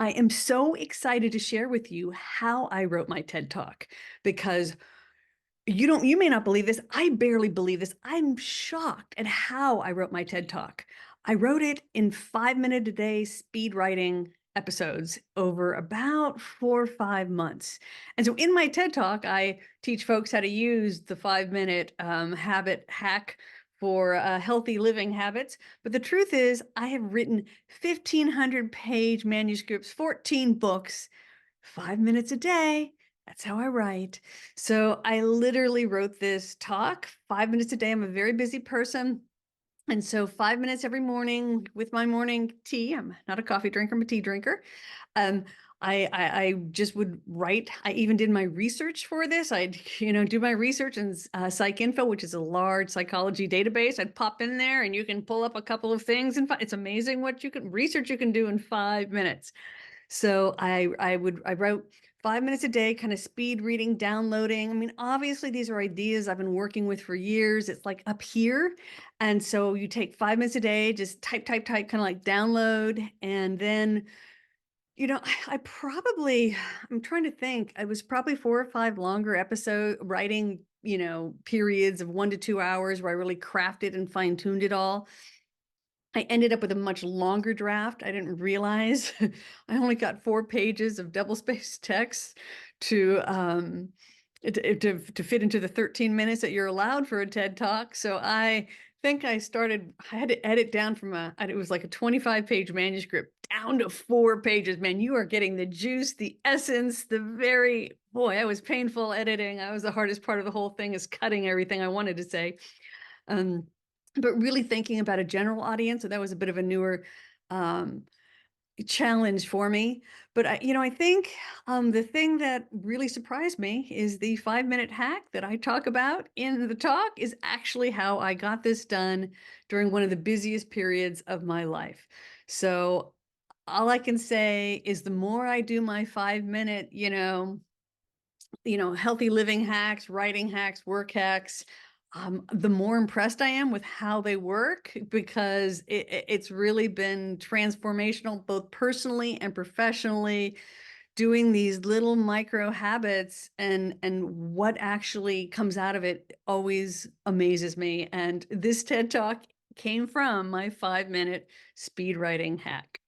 I am so excited to share with you how I wrote my TED Talk because you may not believe this. I barely believe this. I'm shocked at how I wrote my TED Talk. I wrote it in 5 minute a day speed writing episodes over about 4 or 5 months. And so in my TED Talk, I teach folks how to use the 5 minute habit hack for healthy living habits. But the truth is, I have written 1,500 page manuscripts, 14 books, 5 minutes a day. That's how I write. So I literally wrote this talk 5 minutes a day. I'm a very busy person. And so 5 minutes every morning with my morning tea. I'm not a coffee drinker, I'm a tea drinker. Um, I just would write. I even did my research for this. I'd, do my research in PsycInfo, which is a large psychology database. I'd pop in there and you can pull up a couple of things and it's amazing what research you can do in 5 minutes. So I wrote 5 minutes a day, kind of speed reading, downloading. I mean, obviously these are ideas I've been working with for years. It's like up here. And so you take 5 minutes a day, just type, kind of like download. And then, I'm trying to think, I was probably 4 or 5 longer episode writing, periods of 1 to 2 hours where I really crafted and fine tuned it all. I ended up with a much longer draft. I didn't realize I only got 4 pages of double-spaced text to fit into the 13 minutes that you're allowed for a TED Talk. So I think I had to edit down from it was like a 25-page manuscript down to 4 pages. Man, you are getting the juice, the essence, boy, that was painful editing. That was the hardest part of the whole thing, is cutting everything I wanted to say. But really thinking about a general audience. So that was a bit of a newer challenge for me. But I think the thing that really surprised me is the 5 minute hack that I talk about in the talk is actually how I got this done during one of the busiest periods of my life. So all I can say is the more I do my 5 minute, healthy living hacks, writing hacks, work hacks, the more impressed I am with how they work, because it's really been transformational, both personally and professionally, doing these little micro habits, and what actually comes out of it always amazes me. And this TED Talk came from my 5 minute speed writing hack.